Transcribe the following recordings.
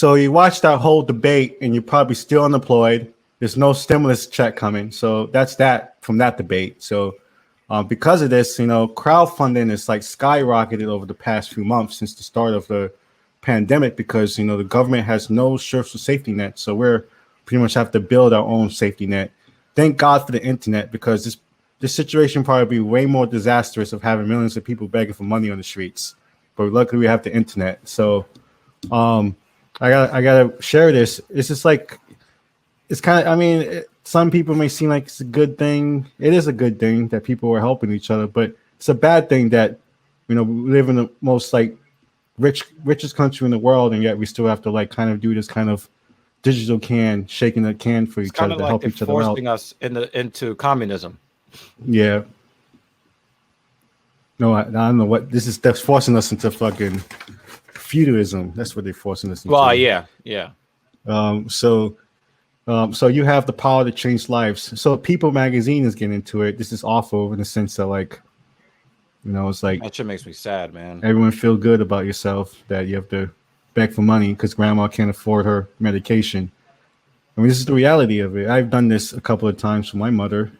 So you watch that whole debate and you're probably still unemployed. There's no stimulus check coming. So that's that from that debate. So because of this, crowdfunding is like skyrocketed over the past few months since the start of the pandemic because, the government has no social safety net. So we're pretty much have to build our own safety net. Thank God for the internet because this situation probably be way more disastrous of having millions of people begging for money on the streets. But luckily we have the internet. So I gotta share this. It's just like it's kind of. Some people may seem like it's a good thing. It is a good thing that people are helping each other, but it's a bad thing that we live in the most like richest country in the world, and yet we still have to like kind of do this kind of digital shaking the can for each other to help each other out. Forcing us into communism. Yeah. No, I don't know what this is. That's forcing us into fucking feudalism. That's what they're forcing us into. Well, yeah. So you have the power to change lives. So People Magazine is getting into it. This is awful in the sense that it's like that shit makes me sad, man. Everyone feel good about yourself that you have to beg for money because grandma can't afford her medication. This is the reality of it. I've done this a couple of times for my mother.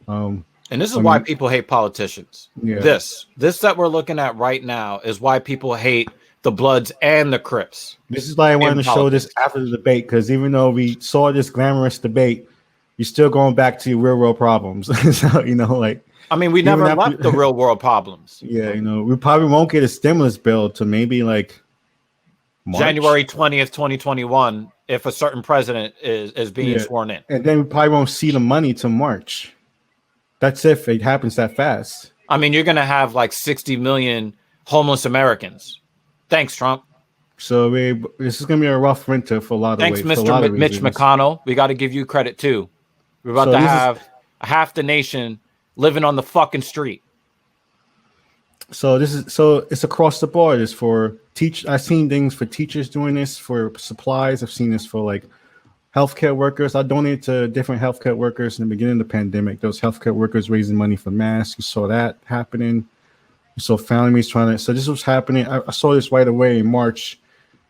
And this is why people hate politicians. Yeah. This that we're looking at right now is why people hate the Bloods and the Crips. This is why I wanted to show this after the debate, because even though we saw this glamorous debate, you're still going back to your real world problems. So, we never left the real world problems. Yeah, we probably won't get a stimulus bill to maybe like March. January 20th, 2021, if a certain president is being sworn in. And then we probably won't see the money till March. That's if it happens that fast. You're going to have like 60 million homeless Americans. Thanks, Trump. So this is going to be a rough winter for a lot of Thanks, Mr. Mitch McConnell. We got to give you credit too. We're about to have half the nation living on the fucking street. So it's across the board. It's for I've seen things for teachers doing this, for supplies. I've seen this for like healthcare workers. I donated to different healthcare workers in the beginning of the pandemic. Those healthcare workers raising money for masks. You saw that happening. So families so this was happening. I saw this right away in March.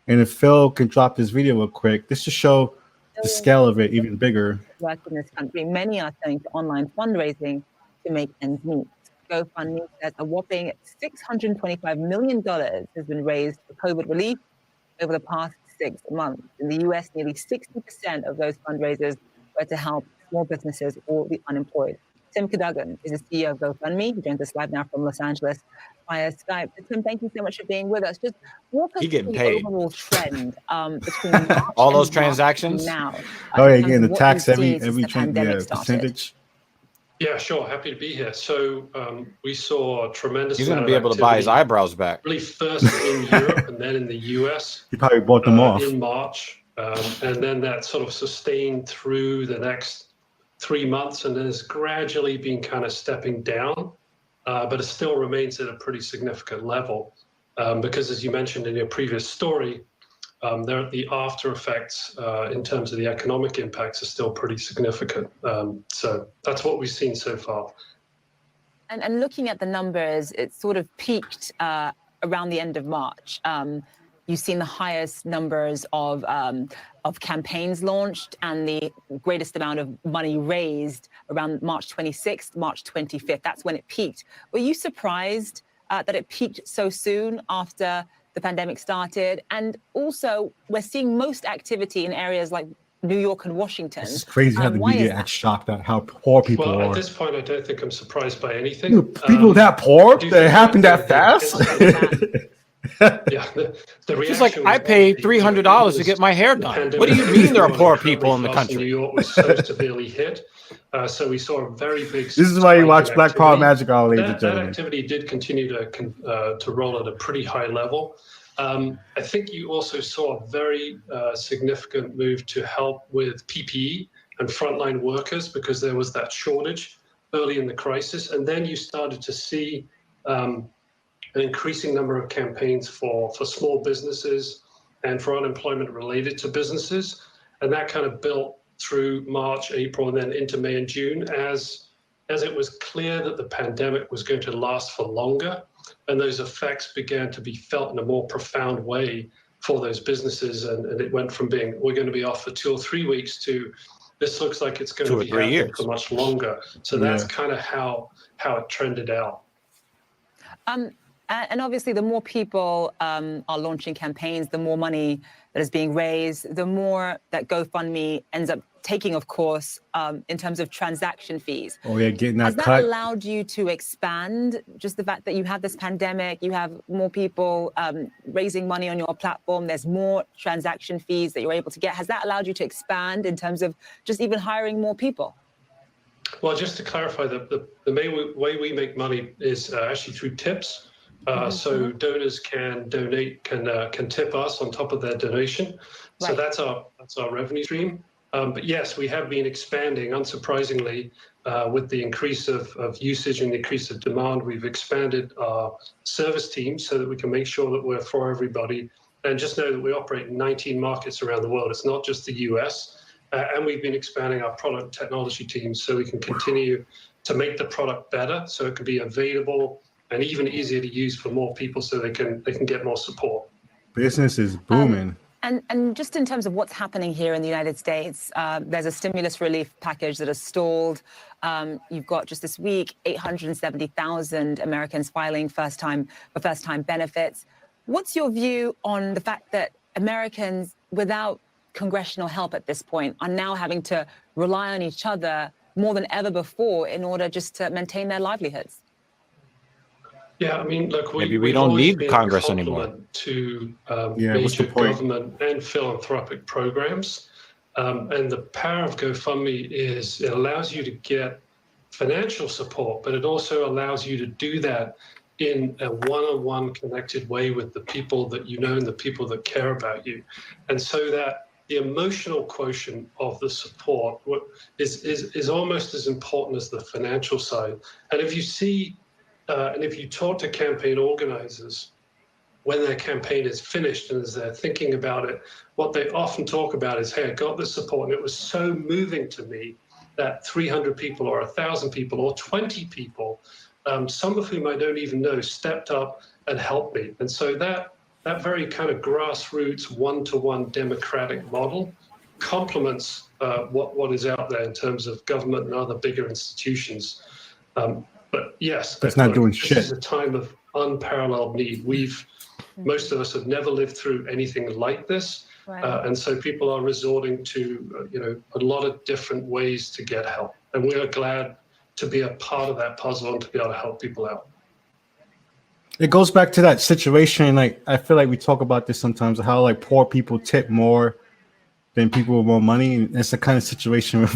And if Phil can drop this video real quick, this to show the scale of it even bigger. Work in this country, many are turning to online fundraising to make ends meet. GoFundMe says a whopping $625 million has been raised for COVID relief over the past 6 months. In the US, nearly 60% of those fundraisers were to help small businesses or the unemployed. Tim Cadogan is the CEO of GoFundMe. He joins us live now from Los Angeles via Skype. Tim, thank you so much for being with us. Just walk us through the overall trend between March all those transactions now. Again, the tax every percentage. Yeah, sure. Happy to be here. So we saw a tremendous. He's going to be able to buy his eyebrows back. Really, first in Europe and then in the US. He probably bought them off in March, and then that sort of sustained through the next 3 months, and then it's gradually been kind of stepping down, but it still remains at a pretty significant level because, as you mentioned in your previous story, the after effects in terms of the economic impacts are still pretty significant. So that's what we've seen so far. And looking at the numbers, it sort of peaked around the end of March. You've seen the highest numbers of campaigns launched and the greatest amount of money raised around March 26th, March 25th. That's when it peaked. Were you surprised that it peaked so soon after the pandemic started? And also, we're seeing most activity in areas like New York and Washington. It's crazy how the media acts shocked at how poor people are. Well, at this point, I don't think I'm surprised by anything. People that poor? That happened that fast? Yeah, She's like, I paid $300 to get my hair done. What do you mean there are poor people in the country? New York was so severely hit, so we saw a very big. This is why you watch Black Power Magic all ladies and gentlemen. That activity did continue to roll at a pretty high level. I think you also saw a very significant move to help with PPE and frontline workers because there was that shortage early in the crisis, and then you started to see an increasing number of campaigns for small businesses and for unemployment related to businesses. And that kind of built through March, April, and then into May and June as it was clear that the pandemic was going to last for longer. And those effects began to be felt in a more profound way for those businesses, and it went from being we're going to be off for 2 or 3 weeks to this looks like it's going to be happening for much longer. So that's kind of how it trended out. And obviously, the more people are launching campaigns, the more money that is being raised, the more that GoFundMe ends up taking, of course, in terms of transaction fees. Oh, yeah, getting that cut. Has that allowed you to expand? Just the fact that you have this pandemic, you have more people raising money on your platform, there's more transaction fees that you're able to get. Has that allowed you to expand in terms of just even hiring more people? Well, just to clarify, the main way we make money is actually through tips. So donors can donate, can tip us on top of their donation. Right. So that's our revenue stream. But yes, we have been expanding, unsurprisingly, with the increase of usage and the increase of demand. We've expanded our service team so that we can make sure that we're for everybody. And just know that we operate in 19 markets around the world. It's not just the US. And we've been expanding our product technology teams so we can continue to make the product better, so it can be available and even easier to use for more people, so they can get more support. Business is booming. And just in terms of what's happening here in the United States, there's a stimulus relief package that has stalled. You've got just this week 870,000 Americans filing first-time benefits. What's your view on the fact that Americans, without congressional help at this point, are now having to rely on each other more than ever before in order just to maintain their livelihoods? Yeah, I mean, look, maybe we don't need Congress anymore. To major government and philanthropic programs, and the power of GoFundMe is it allows you to get financial support, but it also allows you to do that in a one-on-one connected way with the people that you know and the people that care about you, and so that the emotional quotient of the support is almost as important as the financial side. And if you see. And if you talk to campaign organizers, when their campaign is finished and as they're thinking about it, what they often talk about is, hey, I got this support and it was so moving to me that 300 people or 1,000 people or 20 people, some of whom I don't even know, stepped up and helped me. And so that very kind of grassroots one-to-one democratic model complements what is out there in terms of government and other bigger institutions. But yes, that's not doing shit. This is a time of unparalleled need. Most of us have never lived through anything like this, right. And so people are resorting to a lot of different ways to get help, and we are glad to be a part of that puzzle and to be able to help people out. It goes back to that situation. Like, I feel like we talk about this sometimes, how like poor people tip more than people with more money. And it's the kind of situation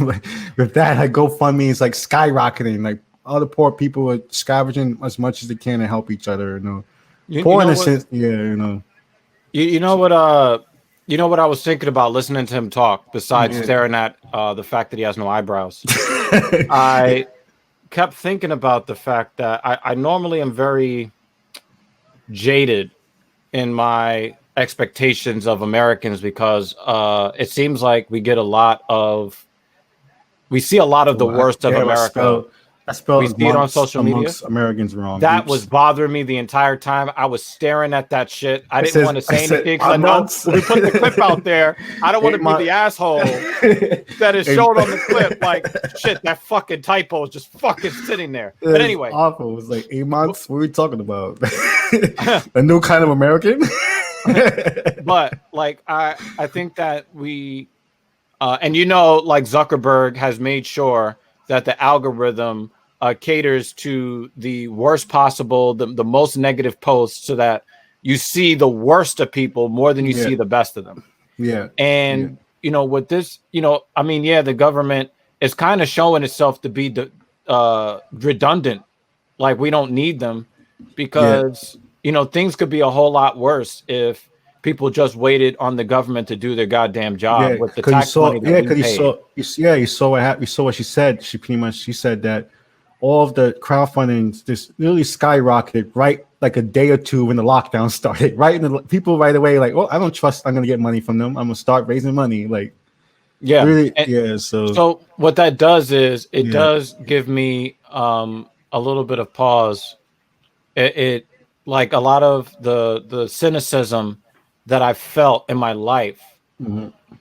with that. Like GoFundMe is like skyrocketing. Like, all the poor people are scavenging as much as they can to help each other. You know what I was thinking about listening to him talk. Besides staring at the fact that he has no eyebrows, I kept thinking about the fact that I normally am very jaded in my expectations of Americans because it seems like we see a lot of the worst of America. We see it on social media. Americans wrong. That was bothering me the entire time. I was staring at that shit. I didn't want to say anything because I know when we put the clip out there, I don't want to be the asshole that is shown on the clip. Like, shit, that fucking typo is just fucking sitting there. But anyway. Awful. It was like 8 months. What are we talking about? A new kind of American? But, like, I think that we, and like Zuckerberg has made sure that the algorithm caters to the worst possible, the most negative posts, so that you see the worst of people more than you see the best of them. Yeah. And, with this, the government is kind of showing itself to be redundant. Like, we don't need them because, things could be a whole lot worse if people just waited on the government to do their goddamn job with the tax money that we paid. You saw what happened. You saw what she said. She said that all of the crowdfunding just really skyrocketed right like a day or two when the lockdown started. Right, and people right away like, I don't trust I'm going to get money from them. I'm going to start raising money. Like, really, So what that does is it does give me a little bit of pause. It like a lot of the cynicism that I felt in my life,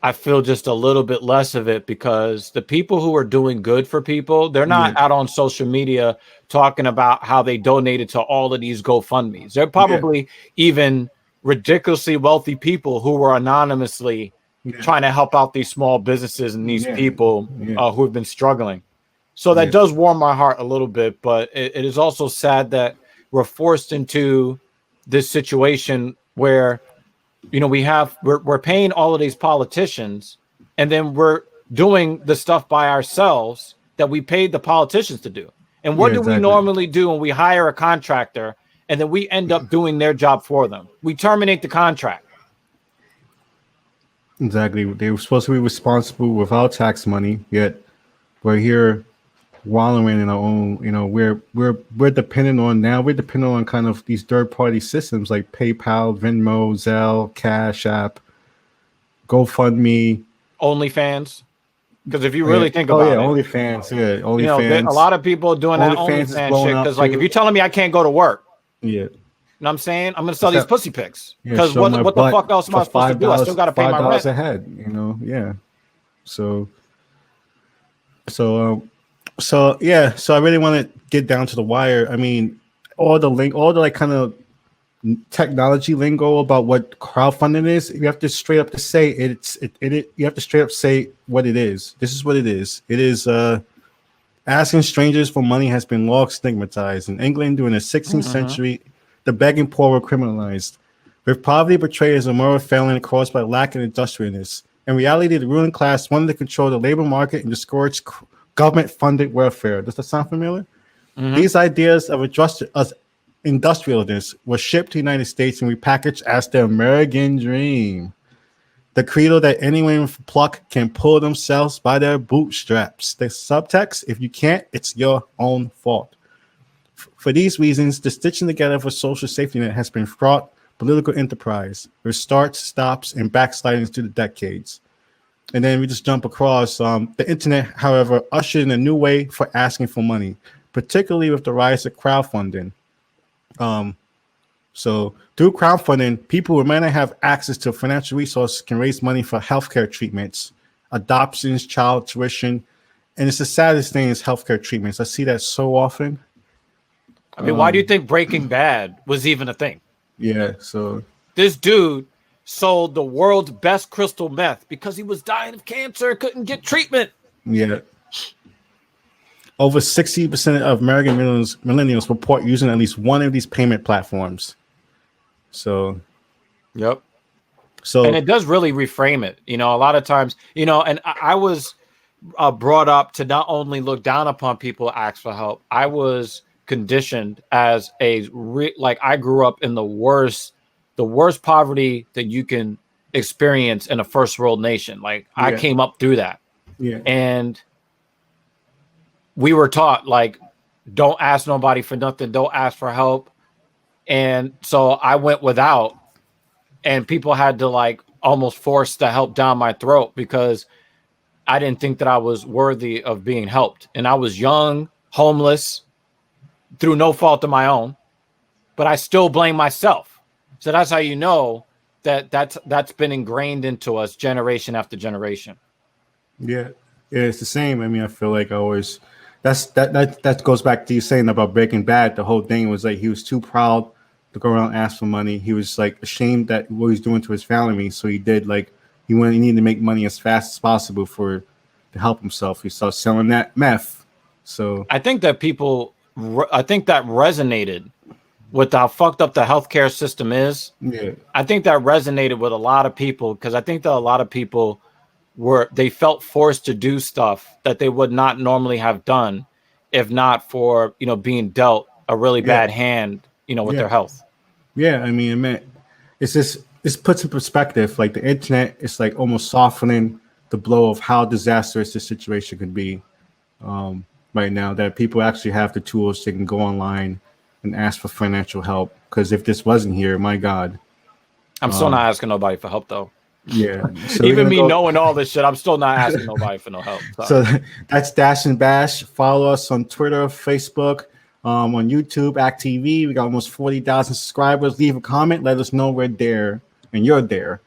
I feel just a little bit less of it, because the people who are doing good for people, they're not out on social media talking about how they donated to all of these GoFundMes. They're probably even ridiculously wealthy people who were anonymously trying to help out these small businesses and these people who have been struggling. So that does warm my heart a little bit, but it is also sad that we're forced into this situation where, you know, we're paying all of these politicians, and then we're doing the stuff by ourselves that we paid the politicians to do. And what do we normally do when we hire a contractor and then we end up doing their job for them? We terminate the contract. Exactly. They were supposed to be responsible with our tax money, yet we're here wallowing in our own, you know, we're dependent on kind of these third-party systems like PayPal, Venmo, Zelle, Cash App, GoFundMe, OnlyFans. Because if you really think about it, OnlyFans, OnlyFans. You know, a lot of people are doing that OnlyFans shit. Because like, if you're telling me I can't go to work, you know what I'm saying? I'm gonna sell these pussy pics. Because what the fuck else am I supposed to do? I still gotta pay my rent. $5 a head, you know, So I really want to get down to the wire. I mean, all the like kind of technology lingo about what crowdfunding is, you have to straight up to say you have to straight up say what it is. This is what it is. It is asking strangers for money has been long stigmatized. In England during the 16th century, the begging poor were criminalized, with poverty portrayed as a moral failing caused by lack of industriousness. In reality, the ruling class wanted to control the labor market and discourage government-funded welfare. Does that sound familiar? These ideas of industrialness were shipped to the United States and repackaged as the American dream. The credo that anyone with pluck can pull themselves by their bootstraps. The subtext, if you can't, it's your own fault. For these reasons, the stitching together of a social safety net has been fraught political enterprise, with starts, stops, and backslidings through the decades. And then we just jump across. The internet, however, ushered in a new way for asking for money, particularly with the rise of crowdfunding. So through crowdfunding, people who may not have access to financial resources can raise money for healthcare treatments, adoptions, child tuition, and it's the saddest thing is healthcare treatments. I see that so often. I mean, why do you think Breaking Bad was even a thing? Yeah, so this dude sold the world's best crystal meth because he was dying of cancer, couldn't get treatment. Yeah. Over 60% of American millennials report using at least one of these payment platforms. So, yep. So, and it does really reframe it. You know, a lot of times, you know, and I was brought up to not only look down upon people who ask for help. I was conditioned as like I grew up in the worst poverty that you can experience in a first world nation. Like I came up through that. Yeah. And we were taught like, don't ask nobody for nothing. Don't ask for help. And so I went without, and people had to like almost force the help down my throat because I didn't think that I was worthy of being helped. And I was young, homeless, through no fault of my own, but I still blame myself. So that's how you know that that's been ingrained into us generation after generation. Yeah, it's the same. I mean, I feel like I always that goes back to you saying about Breaking Bad. The whole thing was like he was too proud to go around and ask for money. He was like ashamed that what he's doing to his family, so he did like he needed to make money as fast as possible to help himself. He started selling that meth. So I think that resonated with how fucked up the healthcare system is. Yeah, I think that resonated with a lot of people because I think that a lot of people they felt forced to do stuff that they would not normally have done if not for, you know, being dealt a really bad hand, you know, with their health. Yeah, I mean, it's puts in perspective. Like the internet is like almost softening the blow of how disastrous this situation could be right now. That people actually have the tools they can go online and ask for financial help. Because if this wasn't here, my God, I'm still not asking nobody for help though. Yeah, so even me knowing all this shit, I'm still not asking nobody for no help. So that's Dash and Bash. Follow us on Twitter, Facebook, on YouTube, act.tv. We got almost 40,000 subscribers. Leave a comment. Let us know we're there. and you're there.